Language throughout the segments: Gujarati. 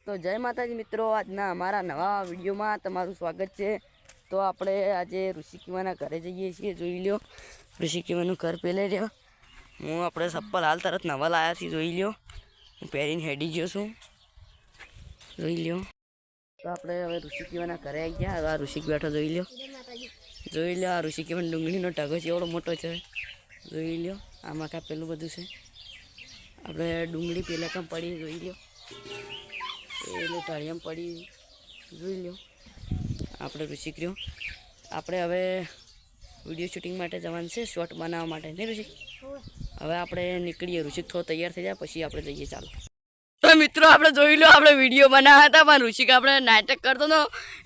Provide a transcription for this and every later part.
તો જય માતાજી મિત્રો, આજના અમારા નવા વિડીયોમાં તમારું સ્વાગત છે। તો આપણે આજે ઋષિકીમાના ઘરે જઈએ છીએ। જોઈ લ્યો ઋષિકીમાનું ઘર પેલે રહ્યો। હું આપણે ચપ્પલ હાલ તરત નવા લાવ્યા છીએ। જોઈ લ્યો હું પહેરીને હેડી ગયો છું। જોઈ લ્યો તો આપણે હવે ઋષિકીમાના ઘરે આવી ગયા। હવે આ ઋષિક બેઠો જોઈ લ્યો। જોઈ લ્યો આ ઋષિકીમાનો ડુંગળીનો ટગો છે, એવડો મોટો છે। જોઈ લ્યો આમાં કાં પેલું બધું છે। આપણે ડુંગળી પેલા કામ પડી જોઈ લ્યો, એટલે ટાળિયામ પડી જોઈ લ્યો। આપણે ઋષિક રહ્યો, આપણે હવે વિડીયો શૂટિંગ માટે જવાનું છે, શોર્ટ બનાવવા માટે નહીં ઋષિક? હવે આપણે નીકળીએ, ઋષિક થોડો તૈયાર થઈ જાય પછી આપણે જઈએ। ચાલો તો મિત્રો આપણે જોઈ લો, આપણે વિડીયો બનાવ્યા હતા પણ ઋષિક આપણે નાટક કરતો હતો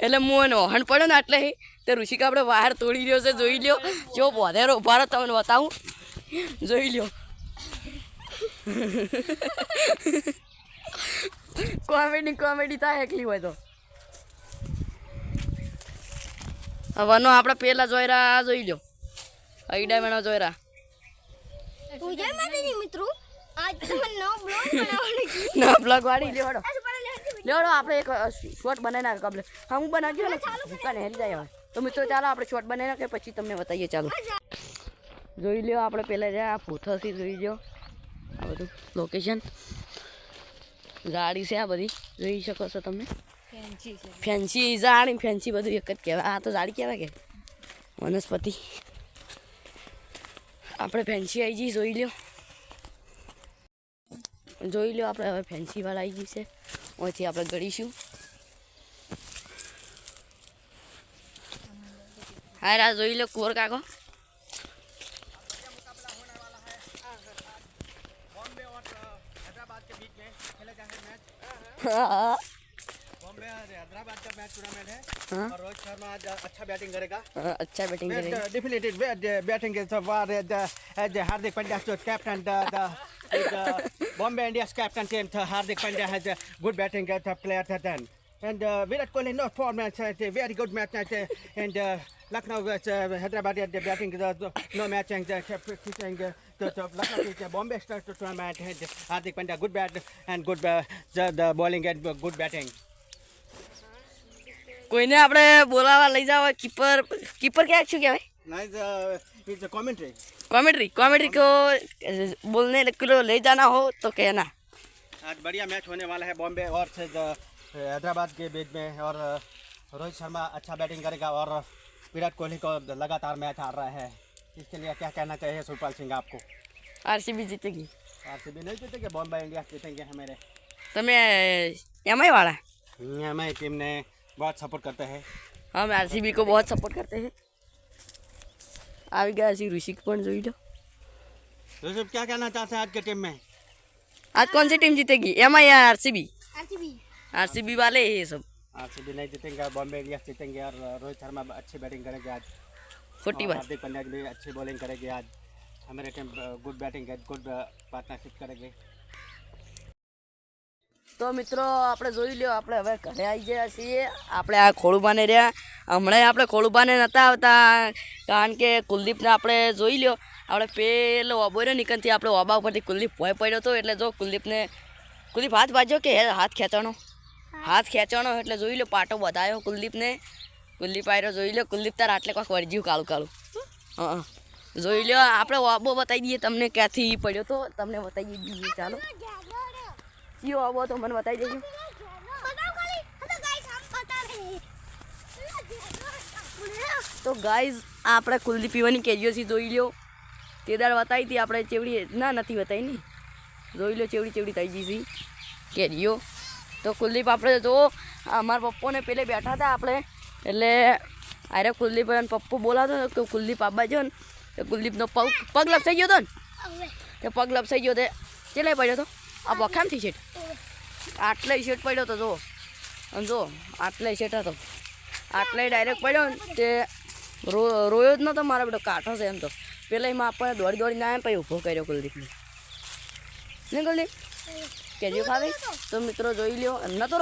એટલે હું એનો વહન પડ્યો ને એટલે તે ઋષિક આપણે વાયર તોડી રહ્યો છે। જોઈ લ્યો જો બોધેરો ઉભા રહો, તમને બતાવું। જોઈ લ્યો કોમેડી થાય એકલી હોય તો। હવાનો આપણે પેલા જોયરા જોઈ લો, અઈડા મેણો જોયરા। ના બ્લોગ વાળી લેવડો આપણે એક શોર્ટ બનાવી નાખે કબલે હા હું બનાવજો ને દુકાને હેરી જાય હવે। તો મિત્રો ચાલો આપણે શોર્ટ બનાવી નાખે પછી તમને બતાવીએ। ચાલો જોઈ લ્યો આપણે પહેલાં જ્યાં ભૂથોથી જોઈ લ્યો આ બધું લોકેશન, ગાડી છે આ બધી જોઈ શકો છો તમે। ફેન્સી જાણી ફેન્સી બધું એક જ કહેવાય। આ તો જાડી કહેવાય કે વનસ્પતિ। આપણે ફેન્સી આવી જઈએ જોઈ લ્યો, જોઈ લો આપણે હવે ફેન્સીવાળા આવી ગઈ છે, અહીંથી આપણે ગળીશું। હા રા જોઈ લો કુંવર કાકો, हैदराबाद का मैच टूर्नामेंट है और रोहित शर्मा आज अच्छा बैटिंग करेगा। अच्छा बैटिंग करेगा, definitely batting is Hardik Pandya is captain, the Bombay Indians captain team Hardik Pandya has a good batting player then, and Virat Kohli no form match, very good match, and Lucknow Hyderabad batting no match, and Lucknow is Bombay start tournament, and Hardik Pandya good bat and good the bowling and good batting। કોઈને આપણે બોલાવા લઈ જાવ કીપર, કીપર क्या શું કહેવાય? Nice it's a commentary, comedy को बोलने को ले जाना हो तो कहना। आज बढ़िया मैच होने वाला है बॉम्बे और हैदराबाद के बीच में, और रोहित शर्मा अच्छा बैटिंग करेगा और विराट कोहली को लगातार मैच हार रहा है। इसके लिए क्या कहना चाहिए सुरपाल सिंह आपको? आरसीबी जीतेगी। आरसीबी नहीं जीतेगी, बॉम्बे इंडियंस जीतेंगे हमारे। તમે एमआई वाला? हमारी टीम ने बहुत सपोर्ट करते हैं, हम आरसीबी को बहुत सपोर्ट करते हैं। આવી ગયા છે ઋષિક પણ જોઈ લો। ऋषभ क्या कहना चाहते हैं आज के टीम में? आज कौन सी टीम जीतेगी, एमआई या आरसीबी? आरसीबी वाले ये सब। आरसीबी नहीं जीतेंगे, बॉम्बे इंडियंस जीतेंगे और रोहित शर्मा अच्छी बैटिंग करेंगे आज। 40 बार हार्दिक पांड्या भी अच्छी बॉलिंग करेगी आज। हमारे team good batting good partnership करेगी। તો મિત્રો આપણે જોઈ લ્યો, આપણે હવે ઘરે આવી ગયા છીએ। આપણે આ ખોળુબાને રહ્યા, હમણાં આપણે ખોળુબાને નહોતા આવતા કારણ કે કુલદીપને આપણે જોઈ લ્યો, આપણે પેલો ઓબો રહ્યો નીકળથી આપણે ઓબા ઉપરથી કુલદીપ ભોય પડ્યો હતો એટલે જો કુલદીપને કુલદીપ હાથ વાગ્યો કે હાથ ખેંચાણો એટલે જોઈ લો પાટો બધાયો કુલદીપને। કુલદીપ આવ્યો જોઈ લો, કુલદીપ તાર આટલે કોઈક વરજ્યું કાળું કાળું। હા જોઈ લો આપણે ઓબો બતાવી દઈએ તમને ક્યાંથી પડ્યો તો, તમને બતાવી દઈએ। ચાલો કયો આવો તો મને બતાવી દેજો। તો ગાઈઝ આપણે કુલદીપ પીવાની કેરીઓ થી જોઈ લ્યો, તે દાડ બતાવી હતી આપણે ચેવડી, ના નથી બતાવી નહીં, જોઈ લો ચેવડી થઈ ગઈ છે કેરીઓ। તો કુલદીપ આપણે જો અમારા પપ્પોને પેલે બેઠા હતા આપણે એટલે અરે કુલદીપ અને પપ્પો બોલાતો કે કુલદીપ આવવા જો ને, તો કુલદીપનો પગ લપસાઈ ગયો હતો ને, તે પગ લપસાઈ ગયો તે ચેલે પડ્યો હતો આ વખામથી શેઠ, આટલે શેઠ પડ્યો હતો જો, અને જો આટલે શેઠ હતો, આટલે ડાયરેક્ટ પડ્યો ને તે રોયો જ નહોતો મારા બેટો, કાંઠો છે એમ તો પેલા એમાં આપણને દોડીને આવ્યા પછી ઊભો કર્યો કુલદીપને, નહીં કુલદીપ કેરીઓ ખાવી? તો મિત્રો જોઈ લ્યો, નહોતો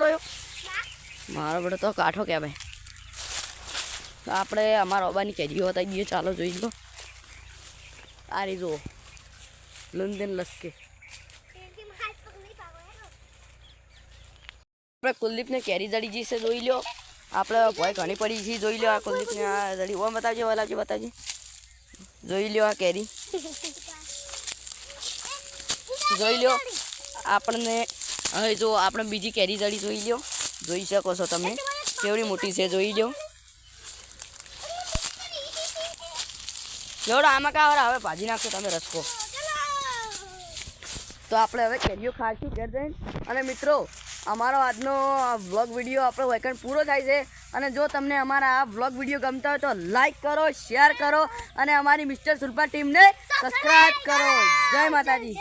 રોયો મારો બેટો તો કાંઠો કહેવાય। તો આપણે અમારા ઓબાની કેરીઓ બતાવી દઈએ, ચાલો જોઈ લો। આ રહી જુઓ લંડન લસકે, આપણે કુલદીપને કેરી જડી જઈ છે જોઈ લો. આપણે ભોય ઘણી પડી છે જોઈ લો. આ કુલદીપને આ જડી ઓમ બતાવજો, વલાવજો બતાવજો. જોઈ લો આ કેરી જોઈ લો. આપણને હવે જો આપણે બીજી કેરી જડી જોઈ લો. જોઈ શકો છો તમે કેવડી મોટી છે જોઈ લો. જોડો આમાં કા હવે ભાજી નાખશો તમે રસકો. તો આપણે હવે કેરીઓ ખાશું ઘેર જઈને. અને મિત્રો અમારો આજનો વ્લોગ વિડીયો આપણો વેકન્ડ પૂરો થાય છે. અને જો તમને અમારા આ વ્લોગ વિડીયો ગમતા હોય તો લાઈક કરો, શેર કરો અને અમારી મિસ્ટર સુરપા ટીમને સબસ્ક્રાઈબ કરો. જય માતાજી.